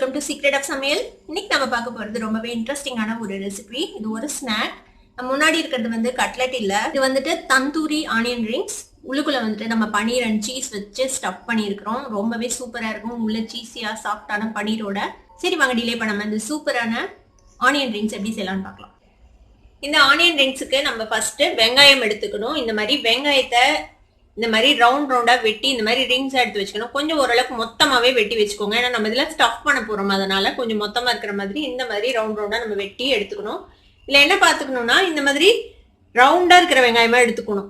Welcome to secret of சமையல். இன்னைக்கு நம்ம பார்க்க போறது ரொம்பவே இன்ட்ரெஸ்டிங்கான ஒரு ரெசிபி. இது ஒரு ஸ்நாக். முன்னாடி இருக்கிறது வந்து கட்லெட் இல்ல, இது வந்துட்டு தந்தூரி ஆனியன் ரிங்ஸ். உள்ளுக்குள்ள வந்துட்டு நம்ம பனீர் அண்ட் சீஸ் வச்சு ஸ்டஃப் பண்ணியிருக்கிறோம். ரொம்பவே சூப்பரா இருக்கும். உள்ள சீஸியா சாஃப்டான பனீரோட. சரி வாங்க டிலே பண்ணாம இந்த சூப்பரான ஆனியன் ரிங்ஸ் எப்படி செய்யலாம்னு பார்க்கலாம். இந்த ஆனியன் ரிங்ஸுக்கு நம்ம ஃபர்ஸ்ட் வெங்காயம் எடுத்துக்கணும். இந்த மாதிரி வெங்காயத்தை இந்த மாதிரி ரவுண்ட் ரவுண்டா வெட்டி இந்த மாதிரி ரிங்ஸ் எடுத்து வச்சுக்கணும். கொஞ்சம் ஓரளவுக்கு மொத்தமாவே வெட்டி வச்சுக்கோங்க. ஏன்னா நம்ம இதுல ஸ்டஃப் பண்ண போறோம், அதனால கொஞ்சம் மொத்தமா இருக்கிற மாதிரி இந்த மாதிரி ரவுண்ட் ரவுண்டா நம்ம வெட்டி எடுத்துக்கணும். இதுல என்ன பாத்துக்கணும்னா இந்த மாதிரி ரவுண்டா இருக்கிற வெங்காயமா எடுத்துக்கணும்.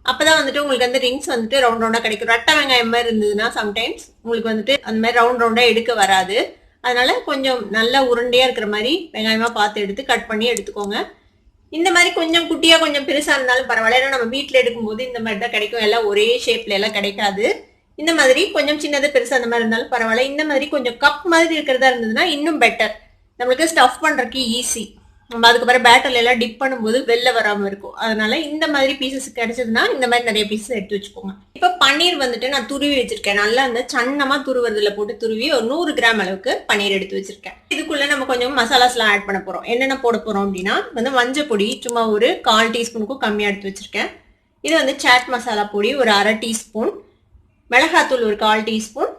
அப்பதான் வந்துட்டு உங்களுக்கு அந்த ரிங்ஸ் வந்துட்டு ரவுண்ட் ரவுண்டா கிடைக்கும். ரெட்டை வெங்காயம் மாதிரி இருந்ததுன்னா சம்டைம்ஸ் உங்களுக்கு வந்துட்டு அந்த மாதிரி ரவுண்ட் ரவுண்டா எடுக்க வராது. அதனால கொஞ்சம் நல்லா உருண்டையா இருக்கிற மாதிரி வெங்காயமா பார்த்து எடுத்து கட் பண்ணி எடுத்துக்கோங்க. இந்த மாதிரி கொஞ்சம் குட்டியா கொஞ்சம் பெருசா இருந்தாலும் பரவாயில்ல. ஏன்னா நம்ம வீட்டுல எடுக்கும்போது இந்த மாதிரி தான் கிடைக்கும். எல்லாம் ஒரே ஷேப்ல எல்லாம் கிடைக்காது. இந்த மாதிரி கொஞ்சம் சின்னது பெருசா அந்த மாதிரி இருந்தாலும் பரவாயில்ல. இந்த மாதிரி கொஞ்சம் கப் மாதிரி இருக்கிறதா இருந்ததுன்னா இன்னும் பெட்டர். நம்மளுக்கு ஸ்டஃப் பண்றதுக்கு ஈஸி. நம்ம அதுக்கப்புறம் பேட்டர்ல எல்லாம் டிப் பண்ணும்போது வெளில வராம இருக்கும். அதனால இந்த மாதிரி பீசஸ் கிடைச்சதுன்னா இந்த மாதிரி நிறைய பீசஸ் எடுத்து வச்சுக்கோங்க. இப்ப பன்னீர் வந்துட்டு நான் துருவி வச்சிருக்கேன். நல்லா அந்த சன்னமா துருவுறதுல போட்டு துருவி ஒரு 100 கிராம் அளவுக்கு பன்னீர் எடுத்து வச்சிருக்கேன். இதுக்குள்ள நம்ம கொஞ்சம் மசாலாஸ் எல்லாம் ஆட் பண்ண போறோம். என்னென்ன போட போறோம் அப்படின்னா வந்து மஞ்சள் பொடி சும்மா ஒரு 1/4 டீஸ்பூனுக்கும் கம்மியா எடுத்து வச்சிருக்கேன். இது வந்து சாட் மசாலா பொடி ஒரு 1/2 டீஸ்பூன், மிளகாத்தூள் ஒரு 1/4 டீஸ்பூன்,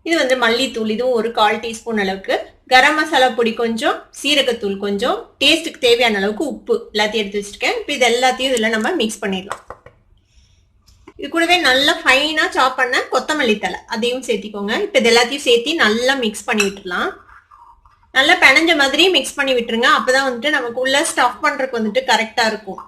இது வந்து மல்லித்தூள் இதுவும் ஒரு 1/4 டீஸ்பூன் அளவுக்கு, கரம் மசாலா பொடி கொஞ்சம், சீரகத்தூள் கொஞ்சம், டேஸ்ட்டுக்கு தேவையான அளவுக்கு உப்பு எல்லாத்தையும் எடுத்து வச்சிருக்கேன். இப்போ இது எல்லாத்தையும் இதுல நம்ம மிக்ஸ் பண்ணிடலாம். இது கூடவே நல்லா ஃபைனா சாப் பண்ண கொத்தமல்லி தழை அதையும் சேர்த்திக்கோங்க. இப்போ இது எல்லாத்தையும் சேர்த்து நல்லா மிக்ஸ் பண்ணி விட்டுலாம். நல்லா பெனஞ்ச மாதிரி மிக்ஸ் பண்ணி விட்டுருங்க. அப்பதான் வந்துட்டு நமக்கு உள்ள ஸ்டஃப் பண்றதுக்கு வந்துட்டு கரெக்டா இருக்கும்.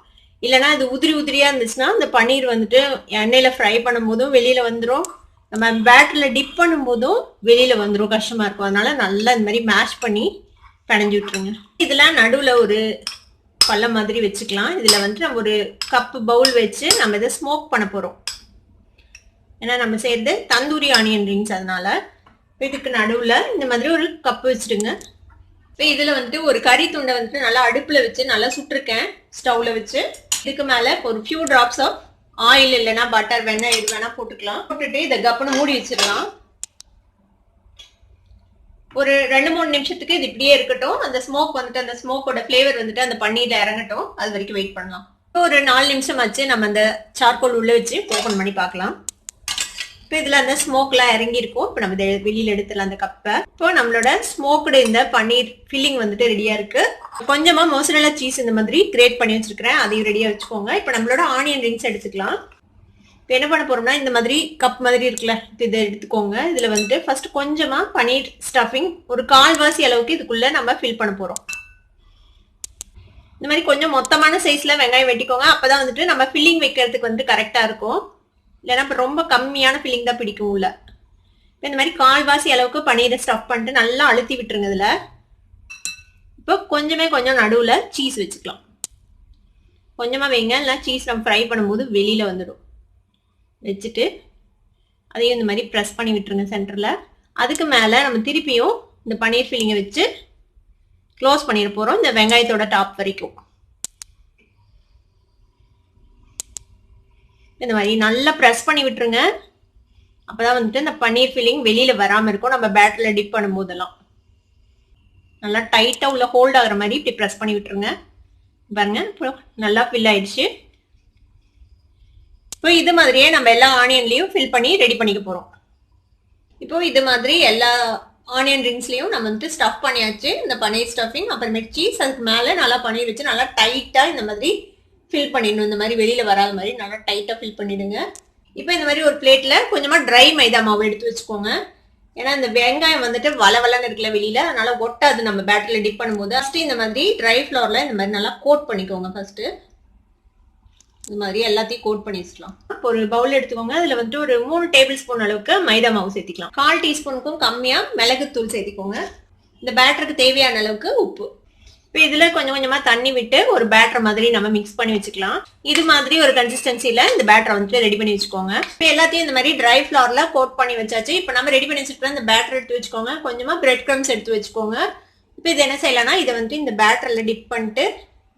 இல்லைன்னா இது உதிரி உதிரியா இருந்துச்சுன்னா இந்த பன்னீர் வந்துட்டு எண்ணெயில ஃப்ரை பண்ணும் போதும் வெளியில வந்துடும். நம்ம பேட்டர்ல டிப் பண்ணும் போதும் வெளியில வந்துடும், கஷ்டமா இருக்கும். அதனால நல்லா இந்த மாதிரி மேஷ் பண்ணி பிணைஞ்சு விட்டுருங்க. இதெல்லாம் நடுவுல ஒரு பல்ல மாதிரி வச்சுக்கலாம். இதுல வந்து நம்ம ஒரு கப் பவுல் வச்சு நம்ம இதை ஸ்மோக் பண்ண போறோம். ஏன்னா நம்ம செய்யறது தந்தூரி ஆனியன் ரிங்ஸ், அதனால இதுக்கு நடுவுல இந்த மாதிரி ஒரு கப் வச்சுடுங்க. இப்போ இதுல வந்துட்டு ஒரு கறி துண்டை வந்துட்டு நல்லா அடுப்புல வச்சு நல்லா சுட்டிருக்கேன் ஸ்டவ்ல வச்சு. இதுக்கு மேல ஒரு ஃபியூ டிராப்ஸ் ஆஃப் ஆயில் இல்லைன்னா பட்டர் வேணா எது வேணா போட்டுக்கலாம். போட்டுட்டு இதை கப்புன்னு மூடி வச்சிடலாம். ஒரு 2-3 நிமிஷத்துக்கு இது இப்படியே இருக்கட்டும். அந்த ஸ்மோக் வந்துட்டு அந்த ஸ்மோக்கோட ஃபிளேவர் வந்துட்டு அந்த பன்னீர்ல இறங்கட்டும். அது வரைக்கும் வெயிட் பண்ணலாம். ஒரு 4 நிமிஷம் ஆச்சு. நம்ம அந்த சார்கோல் உள்ள வச்சு ஓபன் பண்ணி பார்க்கலாம். இப்போ இதுல அந்த ஸ்மோக்லாம் இறங்கி இருக்கும். இப்போ நம்ம வெளியில எடுத்துடலாம் அந்த கப்பை. இப்போ நம்மளோட ஸ்மோக்டு இந்த பன்னீர் ஃபில்லிங் வந்துட்டு ரெடியா இருக்கு. கொஞ்சமா மோசரல்லா சீஸ் இந்த மாதிரி கிரேட் பண்ணி வச்சிருக்கிறேன், அதையும் ரெடியா வச்சுக்கோங்க. இப்போ நம்மளோட ஆனியன் ரிங்ஸ் எடுத்துக்கலாம். இப்போ என்ன பண்ண போறோம்னா இந்த மாதிரி கப் மாதிரி இருக்குல்ல, இதை எடுத்துக்கோங்க. இதுல வந்துட்டு ஃபர்ஸ்ட் கொஞ்சமா பன்னீர் ஸ்டஃபிங் ஒரு 1/4 அளவுக்கு இதுக்குள்ள நம்ம ஃபில் பண்ண போறோம். இந்த மாதிரி கொஞ்சம் மொத்தமான சைஸ்ல வெங்காயம் வெட்டிக்கோங்க. அப்பதான் வந்துட்டு நம்ம ஃபில்லிங் வைக்கிறதுக்கு வந்து கரெக்டா இருக்கும். இல்லைன்னா இப்போ ரொம்ப கம்மியான ஃபில்லிங் தான் பிடிக்கும் உள்ள. இந்த மாதிரி 1/4 அளவுக்கு பன்னீரை ஸ்டஃப் பண்ணிட்டு நல்லா அழுத்தி விட்டுருங்க. இதுல இப்போ கொஞ்சம் நடுவுல சீஸ் வச்சுக்கலாம். கொஞ்சமா வைங்க, இல்லை சீஸ் நம்ம ஃப்ரை பண்ணும்போது வெளியில வந்துடும். வச்சுட்டு அதையும் இந்த மாதிரி ப்ரெஸ் பண்ணி விட்டுருங்க சென்டர்ல. அதுக்கு மேல நம்ம திருப்பியும் இந்த பன்னீர் ஃபில்லிங்கை வச்சு க்ளோஸ் பண்ணிட போறோம் இந்த வெங்காயத்தோட டாப் வரைக்கும். இந்த மாதிரி நல்லா ப்ரெஸ் பண்ணி விட்டுருங்க. அப்பதான் வந்துட்டு இந்த பன்னீர் ஃபில்லிங் வெளியில வராம இருக்கும். நம்ம பேட்டர்ல டிப் பண்ணும் போதெல்லாம் நல்லா டைட்டா உள்ள ஹோல்ட் ஆகுற மாதிரி இப்படி ப்ரெஸ் பண்ணி விட்டுருங்க. பாருங்க இப்போ நல்லா ஃபில் ஆயிடுச்சு. இப்போ இது மாதிரியே நம்ம எல்லா ஆனியன்லயும் ஃபில் பண்ணி ரெடி பண்ணிக்க போறோம். இப்போ இது மாதிரி எல்லா ஆனியன் ரிங்ஸ்லயும் நம்ம வந்துட்டு ஸ்டஃப் பண்ணியாச்சு. இந்த பன்னீர் ஸ்டஃபிங் அப்புறமேட்டு சீஸ், அதுக்கு மேல நல்லா பன்னீர் வச்சு நல்லா டைட்டா இந்த மாதிரி ஃபில் பண்ணிடணும். இந்த மாதிரி வெளியில வராத மாதிரி நல்லா டைட்டா ஃபில் பண்ணிடுங்க. இப்போ இந்த மாதிரி ஒரு பிளேட்ல கொஞ்சமா ட்ரை மைதா மாவு எடுத்து வச்சுக்கோங்க. ஏன்னா இந்த வெங்காயம் வந்துட்டு வளவலன்னு இருக்குல்ல வெளியில, அதனால ஒட்டாது நம்ம பேட்டர்ல டிப் பண்ணும்போது. ஃபர்ஸ்ட் இந்த மாதிரி ட்ரை ஃப்ளோர்ல இந்த மாதிரி நல்லா கோட் பண்ணிக்கோங்க. ஃபர்ஸ்ட் இந்த மாதிரி எல்லாத்தையும் கோட் பண்ணி வச்சுக்கலாம். இப்போ ஒரு பவுல் எடுத்துக்கோங்க. அதுல வந்துட்டு ஒரு 3 டேபிள் ஸ்பூன் அளவுக்கு மைதா மாவு சேர்த்திக்கலாம். 1/4 டீஸ்பூனுக்கும் கம்மியா மிளகுத்தூள் சேர்த்திக்கோங்க. இந்த பேட்டருக்கு தேவையான அளவுக்கு உப்பு. இப்போ இதுல கொஞ்சமா தண்ணி விட்டு ஒரு பேட்டர் மாதிரி நம்ம மிக்ஸ் பண்ணி வச்சுக்கலாம். இது மாதிரி ஒரு கன்சிஸ்டன்சில இந்த பேட்டரை வந்துட்டு ரெடி பண்ணி வச்சுக்கோங்க. இப்போ எல்லாத்தையும் இந்த மாதிரி ட்ரை ஃப்ளோர்ல கோட் பண்ணி வச்சாச்சு. இப்போ நம்ம ரெடி பண்ணி வச்சுக்கிற இந்த பேட்டர் எடுத்து வச்சுக்கோங்க. கொஞ்சமா பிரெட் க்ரம்ஸ் எடுத்து வச்சுக்கோங்க. இப்போ இது என்ன செய்யலாம்னா இதை வந்துட்டு இந்த பேட்டர்ல டிப் பண்ணிட்டு,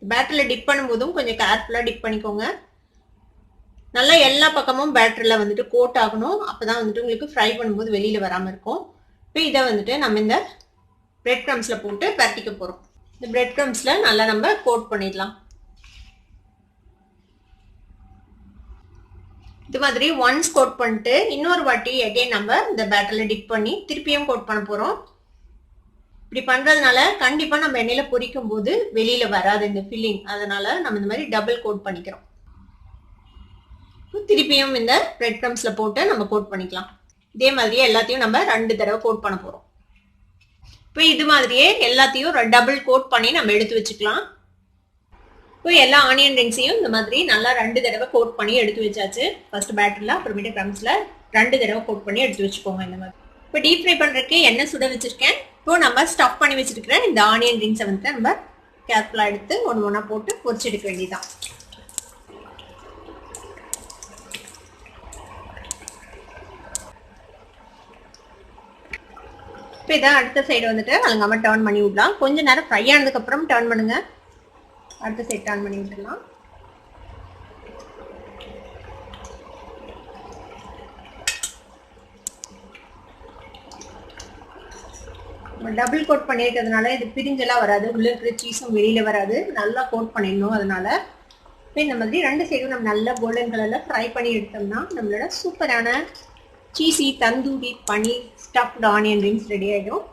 பேட்டர்ல டிப் பண்ணும்போதும் கொஞ்சம் கேர்ஃபுல்லா டிப் பண்ணிக்கோங்க. நல்லா எல்லா பக்கமும் பேட்டர்ல வந்துட்டு கோட் ஆகணும். அப்பதான் வந்துட்டு உங்களுக்கு ஃப்ரை பண்ணும்போது வெளியில வராம இருக்கும். இப்போ இதை வந்துட்டு நம்ம இந்த பிரெட் க்ரம்ஸ்ல போட்டு பரட்டிக்க போறோம். இந்த பிரெட் க்ரம்ஸ்ல நல்லா நம்ம கோட் பண்ணிடலாம். இது மாதிரி ஒன்ஸ் கோட் பண்ணிட்டு இன்னொரு வாட்டி அகைன் நம்ம இந்த பேட்டர்ல டிப் பண்ணி திருப்பியும் கோட் பண்ண போறோம். இப்படி பண்றதுனால கண்டிப்பா நம்ம எண்ணெயில பொரிக்கும் போது வெளியில வராது இந்த ஃபில்லிங். அதனால நம்ம இந்த மாதிரி டபுள் கோட் பண்ணிக்கிறோம். திருப்பியும் இந்த பிரெட் க்ரம்ஸ்ல போட்டு நம்ம கோட் பண்ணிக்கலாம். இதே மாதிரியே எல்லாத்தையும் நம்ம 2 தடவை கோட் பண்ண போறோம். இப்போ இது மாதிரியே எல்லாத்தையும் டபுள் கோட் பண்ணி நம்ம எடுத்து வச்சுக்கலாம். இப்போ எல்லா ஆனியன் ரிங்ஸையும் இந்த மாதிரி நல்லா 2 தடவை கோட் பண்ணி எடுத்து வச்சாச்சு. ஃபர்ஸ்ட் பேட்டர்ல அப்புறமேட்டு க்ரம்ஸ்ல 2 தடவை கோட் பண்ணி எடுத்து வச்சுக்கோங்க இந்த மாதிரி. இப்போ டீப் ஃப்ரை பண்றதுக்கு எண்ணெய் சுட வச்சிருக்கேன். இப்போ நம்ம ஸ்டஃப் பண்ணி வச்சிருக்கிற இந்த ஆனியன் ரிங்ஸை வந்து நம்ம கேர்ஃபுல்லா எடுத்து ஒண்ணா போட்டு பொரிச்சு எடுக்க வேண்டியதான். இப்போ இதை அடுத்த சைடு வந்துட்டு அலங்காம டர்ன் பண்ணி விடலாம். கொஞ்ச நேரம் ஃப்ரை ஆனதுக்கு அப்புறம் டர்ன் பண்ணுங்க. அடுத்த சைடு டர்ன் பண்ணி விட்டுலாம். டபுள் கோட் பண்ணிருக்கிறதுனால இது பிரிஞ்செல்லாம் வராது. உள்ள இருக்கிற சீஸும் வெளியில வராது. நல்லா கோட் பண்ணிடணும். அதனால இப்போ இந்த மாதிரி 2 சைடும் நம்ம நல்லா கோல்டன் கலர்ல ஃப்ரை பண்ணி எடுத்தோம்னா நம்மளோட சூப்பரான cheesy tandoori paneer stuffed onion rings ready ஆயிடும்.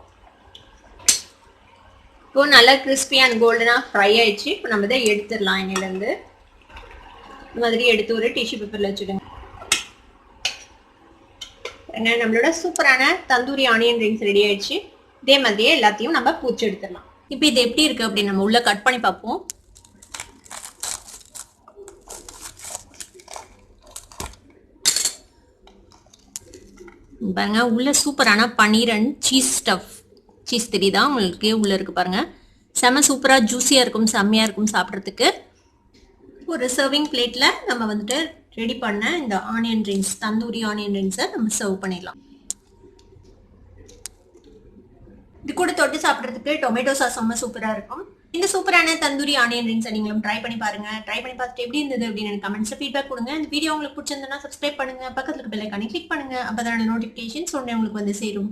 இப்போ நல்லா கிறிஸ்பி அண்ட் கோல்டனா ஃப்ரை ஆயிடுச்சு. இப்போ நம்ம இதை எடுத்துடலாம் எண்ணெயில இருந்து. இந்த மாதிரி எடுத்து ஒரு டிஷ்யூ பேப்பர்ல வச்சுடுங்க. நம்மளோட சூப்பரான தந்தூரி ஆனியன் ரிங்ஸ் ரெடி ஆயிடுச்சு. இதே மாதிரியே எல்லாத்தையும் நம்ம பூச்சி எடுத்துடலாம். இப்போ இது எப்படி இருக்கு அப்படின்னு நம்ம உள்ள கட் பண்ணி பார்ப்போம். பாருங்க உள்ள சூப்பரான paneer and cheese stuff. Cheese தெரியுதா உங்களுக்கு? உள்ள இருக்கு பாருங்க. செம சூப்பரா ஜூஸியா இருக்கும். செம்மையா இருக்கும் சாப்பிட்றதுக்கு. ஒரு சர்விங் பிளேட்ல நம்ம வந்துட்டு ரெடி பண்ண இந்த ஆனியன் ரிங்ஸ், தந்தூரி ஆனியன் ரிங்ஸை நம்ம சர்வ் பண்ணிடலாம். இது கூட தொட்டு சாப்பிட்றதுக்கு டொமேட்டோ சாஸ் செம்ம சூப்பரா இருக்கும். இந்த சூப்பரான தந்தூரி ஆனியன் ரிங்ஸை நீங்களும் ட்ரை பண்ணி பாருங்க. ட்ரை பண்ணி பார்த்துட்டு எப்படி இருந்தது அப்படின்னு எனக்கு கமெண்ட்ஸ்ல ஃபீட்பேக் கொடுங்க. இந்த வீடியோ உங்களுக்கு பிடிச்சிருந்தா சப்ஸ்கிரைப் பண்ணுங்க. பக்கத்துல இருக்க பெல் ஐகானை கிளிக் பண்ணுங்க. அப்பதான் நோட்டிபிகேஷன்ஸ் உடனே உங்களுக்கு வந்து சேரும்.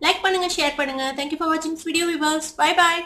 லைக் பண்ணுங்க, ஷேர் பண்ணுங்க. தேங்க்யூ ஃபார் வாட்சிங் வீடியோ வியூவர்ஸ். Bye bye.